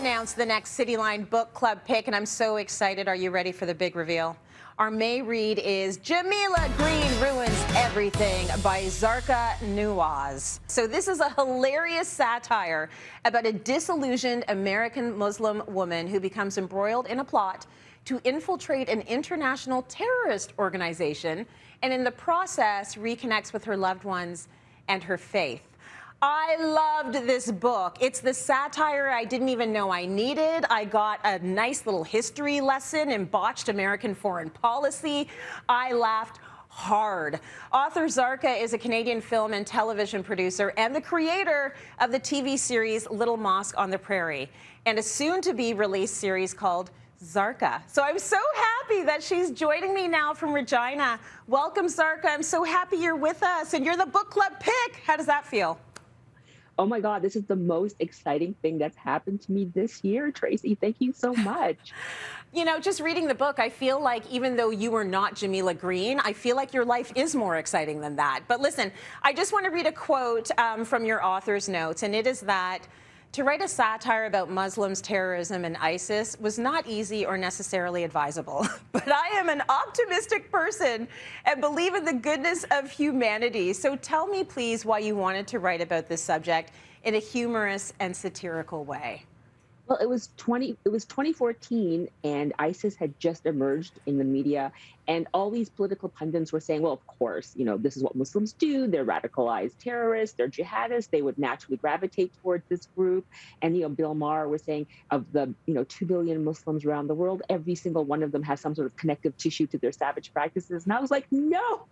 announced the next Cityline Book Club pick, and I'm so excited. Are you ready for the big reveal? Our May read is Jameela Green Ruins Everything by Zarqa Nawaz. So this is a hilarious satire about a disillusioned American Muslim woman who becomes embroiled in a plot to infiltrate an international terrorist organization, and in the process reconnects with her loved ones and her faith. I loved this book. It's the satire I didn't even know I needed. I got a nice little history lesson in botched American foreign policy. I laughed hard. Author Zarqa is a Canadian film and television producer and the creator of the TV series Little Mosque on the Prairie and a soon-to-be released series called Zarqa. So I'm so happy that she's joining me now from Regina. Welcome, Zarqa. I'm so happy you're with us, and you're the book club pick. How does that feel? Oh my God, this is the most exciting thing that's happened to me this year, Tracy. Thank you so much. You know, just reading the book, I feel like even though you were not Jameela Green, I feel like your life is more exciting than that. But listen, I just want to read a quote from your author's notes, and it is that to write a satire about Muslims, terrorism, and ISIS was not easy or necessarily advisable. But I am an optimistic person and believe in the goodness of humanity. So tell me, please, why you wanted to write about this subject in a humorous and satirical way. Well, it was 2014, and ISIS had just emerged in the media, and all these political pundits were saying, well, of course, this is what Muslims do. They're radicalized terrorists, they're jihadists, they would naturally gravitate towards this group. And, Bill Maher was saying of the, 2 billion Muslims around the world, every single one of them has some sort of connective tissue to their savage practices. And I was like, no,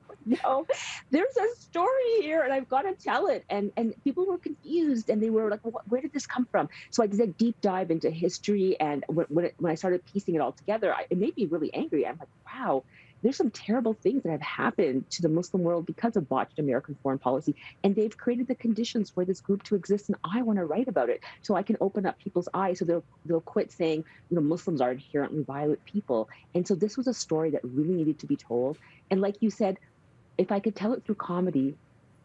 there's a story here, and I've got to tell it. And people were confused, and they were like, well, where did this come from? So I did a deep dive into history, and when I started piecing it all together, it made me really angry. I'm like, wow, there's some terrible things that have happened to the Muslim world because of botched American foreign policy, and they've created the conditions for this group to exist, and I want to write about it so I can open up people's eyes so they'll quit saying, Muslims are inherently violent people. And so this was a story that really needed to be told. And like you said, if I could tell it through comedy,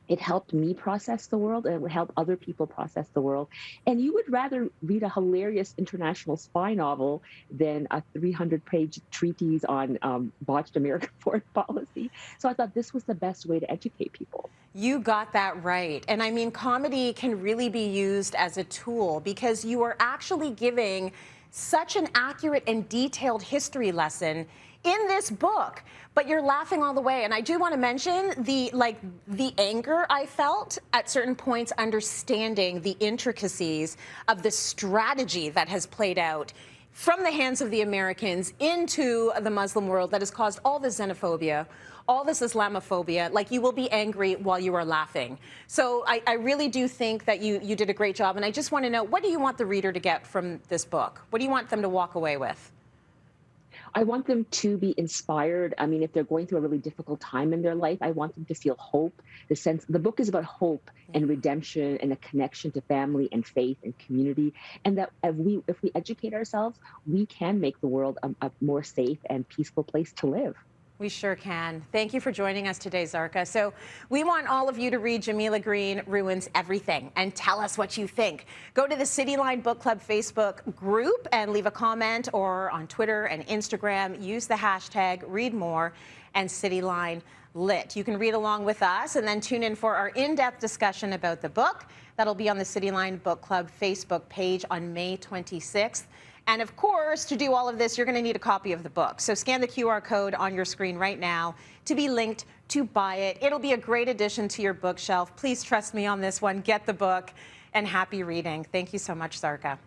it helped me process the world, and it would help other people process the world. And you would rather read a hilarious international spy novel than a 300-page treatise on botched American foreign policy. So I thought this was the best way to educate people. You got that right. And I mean, comedy can really be used as a tool because you are actually giving such an accurate and detailed history lesson in this book, but you're laughing all the way. And I do want to mention the anger I felt at certain points, understanding the intricacies of the strategy that has played out from the hands of the Americans into the Muslim world that has caused all this xenophobia, all this Islamophobia. Like, you will be angry while you are laughing. So I really do think that you did a great job. And I just want to know, what do you want the reader to get from this book? What do you want them to walk away with? I want them to be inspired. I mean, if they're going through a really difficult time in their life, I want them to feel hope. The book is about hope and redemption and a connection to family and faith and community. And that if we educate ourselves, we can make the world a more safe and peaceful place to live. We sure can. Thank you for joining us today, Zarqa. So we want all of you to read Jameela Green Ruins Everything and tell us what you think. Go to the Cityline Book Club Facebook group and leave a comment, or on Twitter and Instagram, use the hashtag #ReadMore and Cityline Lit. You can read along with us and then tune in for our in-depth discussion about the book. That'll be on the Cityline Book Club Facebook page on May 26th. And of course, to do all of this, you're going to need a copy of the book. So scan the QR code on your screen right now to be linked to buy it. It'll be a great addition to your bookshelf. Please trust me on this one. Get the book, and happy reading. Thank you so much, Zarqa.